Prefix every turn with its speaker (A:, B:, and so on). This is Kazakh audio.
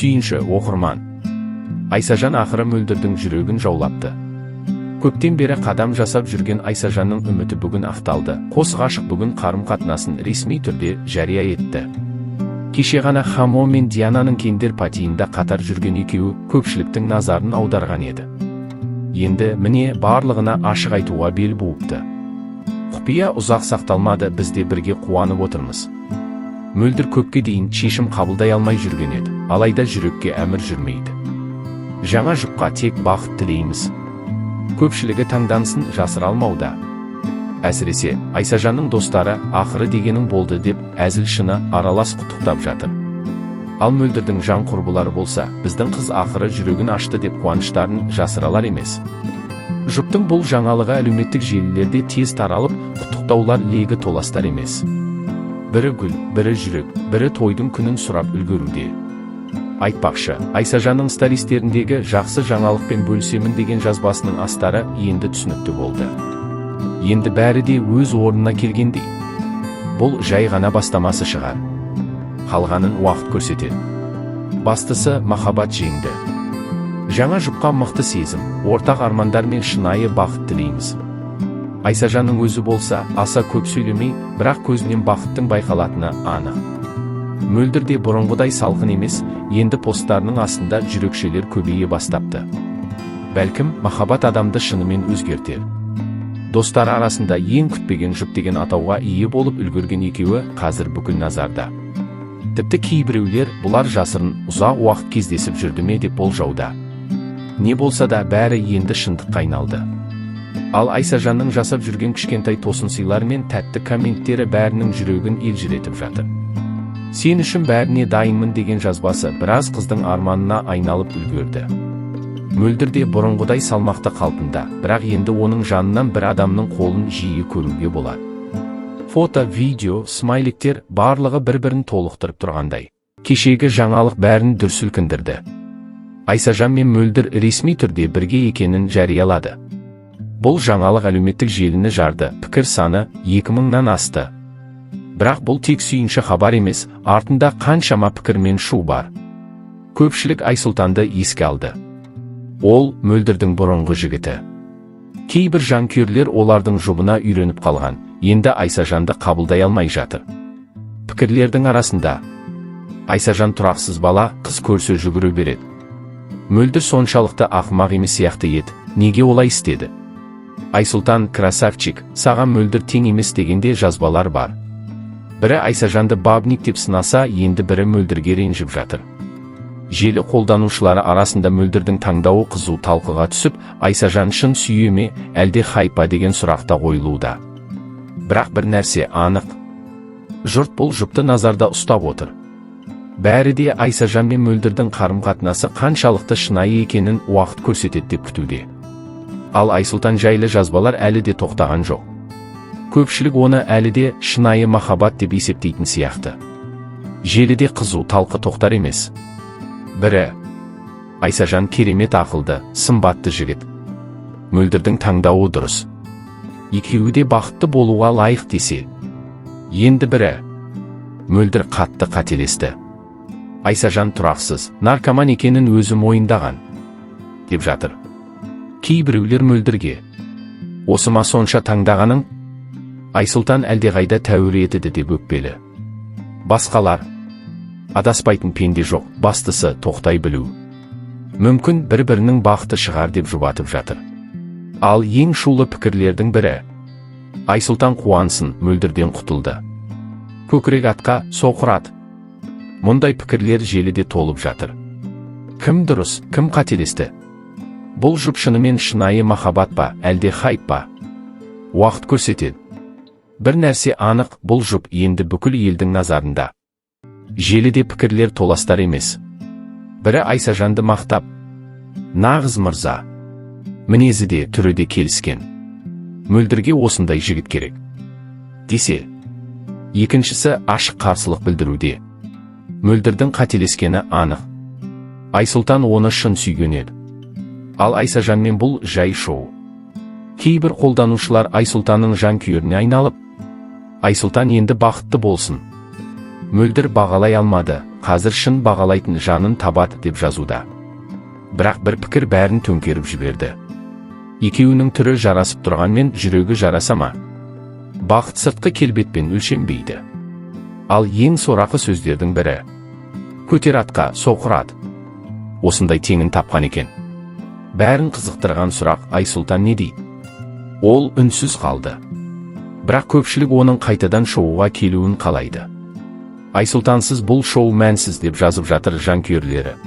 A: Сүйінші оқырман. Айсажан ақыры мөлдірдің жүрегін жаулапты. Көптен бері қадам жасап жүрген Айсажанның үміті бүгін ақталды. Қос ғашық бүгін қарым-қатынасын ресми түрде жария етті. Кеше ғана Хамо мен Диананың кендер патиында қатар жүрген екеуі көпшіліктің назарын аударған еді. Енді міне барлығына ашық айтуға бел буыпты. Құпия ұзақ сақталмады, біз де бірге қуанып отырмыз. Мөлдір көпке дейін шешім қабылдай алмай жүрген еді, алайда жүрекке әмір жүрмейді. Жаңа жұпқа тек бақыт тілейміз. Көпшілігі таңданысын жасыра алмауда. Әсіресе Айсажанның достары ақыры дегенің болды деп әзіл шыны аралас құттықтап жатыр. Ал мөлдірдің жан құрбылары болса, біздің қыз ақыры жүрегін ашты деп қуаныштарын жасыралар емес. Жұптың бұл жаңалығы әлеуметтік желілерде тез таралып, құттықтаулар легі толастар емес. Бірі гүл, бірі жүрек, бірі тойдың күнін сұрап үлгеруде. Айтпақшы, Айсажанның стористеріндегі жақсы жаңалықпен бөлісемін деген жазбасының астары енді түсінікті болды. Енді бәрі де өз орнына келгендей. Бұл жай ғана бастамасы шығар. Қалғанын уақыт көрсетеді. Бастысы махаббат жеңді. Жаңа жұпқа мықты сезім, ортақ армандар мен шынайы бақыт тілейміз. Айсажанның өзі болса, аса көп сөйлемей, бірақ көзінен бақыттың байқалатыны анық. Мөлдір де бұрынғыдай салқын емес, енді посттарының астында жүрекшелер көбейе бастапты. Бәлкім, махаббат адамды шынымен өзгертер. Достар арасында ең күтпеген жұп деген атауға ие болып үлгерген екеуі қазір бүкіл назарда. Тіпті кейбіреулер бұлар жасырын ұзақ уақыт кездесіп жүрді ме деп болжауда. Не болса да бәрі енді шындыққа айналды. Ал Айсажанның жасап жүрген кішкентай тосын сыйлар мен тәтті комменттері бәрінің жүрегін елжіретіп жатыр. Сен үшін бәріне дайынмын деген жазбасы біраз қыздың арманына айналып үлгерді. Мөлдір де бұрынғыдай салмақты қалпында, бірақ енді оның жанынан бір адамның қолын жиі көруге болады. Фото, видео, смайликтер барлығы бір-бірін толықтырып тұрғандай. Кешегі жаңалық бәрін дүр сілкіндірді. Айсажан мен Мөлдір ресми түрде бірге екенін жариялады. Бұл жаңалық әлеуметтік желіні жарды, пікір саны 2000-нан асты. Бірақ бұл тек сүйінші хабар емес, артында қаншама пікір мен шу бар. Көпшілік Айсұлтанды еске алды. Ол Мөлдірдің бұрынғы жігіті. Кейбір жанкүйерлер олардың жұбына үйреніп қалған, енді Айсажанды қабылдай алмай жатыр. Пікірлердің арасында Айсажан тұрақсыз бала, қыз көрсе жүгіре береді. Мөлдір соншалықты ақымақ емес сияқты еді, неге олай істеді? Айсұлтан красавчик, саған Мөлдір тең емес дегенде жазбалар бар. Бірі Айсажанды бабник деп сынаса, енді бірі Мөлдірге ренжіп жатыр. Желі қолданушылары арасында Мөлдірдің таңдауы қызу талқыға түсіп, Айсажан шын сүйе ме, әлде хайпа деген сұрақта қойылуда. Бірақ бір нәрсе анық. Жұрт бұл жұпты назарда ұстап отыр. Бәрі де Айсажан мен Мөлдірдің қарым-қатынасы қаншалықты шынайы екенін уақыт көрсетеді деп күтуде. Ал Айсұлтан жайлы жазбалар әлі де тоқтаған жоқ. Көпшілік оны әлі де шынайы махаббат деп есептейтін сияқты. Желіде қызу талқы тоқтар емес. Бірі, Айсажан керемет ақылды, сымбатты жігіт. Мөлдірдің таңдауы дұрыс. Екеуі де бақытты болуға лайық десе. Енді бірі, Мөлдір қатты қателесті. Айсажан тұрақсыз, наркоман екенін өзі мойындаған, деп жатыр. Кейбіреулер Мөлдірге, осы ма сонша таңдағаның? Айсұлтан әлдеқайда тәуір етеді деп өкпелі. Басқалар, адаспайтын пенде жоқ, бастысы тоқтай білу. Мүмкін бір-бірінің бақыты шығар деп жұбатып жатыр. Ал ең шулы пікірлердің бірі, Айсұлтан қуансын, Мөлдірден құтылды. Көкірек атқа соқыр ат. Мұндай пікірлер желіде толып жатыр. Кім дұрыс, кім қателесті? Бұл жұп шынымен шынайы махаббат па, әлде хайп па? Уақыт көрсетеді. Бір нәрсе анық, бұл жұп енді бүкіл елдің назарында. Желіде пікірлер толастар емес. Бірі Айсажанды мақтап, нағыз мырза. Мінезі де, түрі де келіскен. Мөлдірге осындай жігіт керек. Десе, екіншісі ашық қарсылық білдіруде. Мөлдірдің қателескені анық. Айсұлтан оны шын сүйген еді. Ал Айсажанмен бұл жай шоу. Кейбір қолданушылар Айсұлтанның жанкүйеріне айналып, Айсұлтан енді бақытты болсын. мөлдір бағалай алмады, қазір шын бағалайтын жанын табады деп жазуда. Бірақ бір пікір бәрін төңкеріп жіберді. Екеуінің түрі жарасып тұрғанмен жүрегі жараса ма? Бақыт сыртқы келбетпен өлшенбейді. Ал ең сорақы сөздердің бірі: көтер атқа, соқыр ат. Осындай теңін тапқан екен. Бәрін қызықтырған сұрақ: Айсұлтан не дейді? Ол үнсіз қалды. Бірақ көпшілік оның қайтадан шоуға келуін қалайды. Айсұлтансыз бұл шоу мәнсіз деп жазып жатыр жанкүйерлері.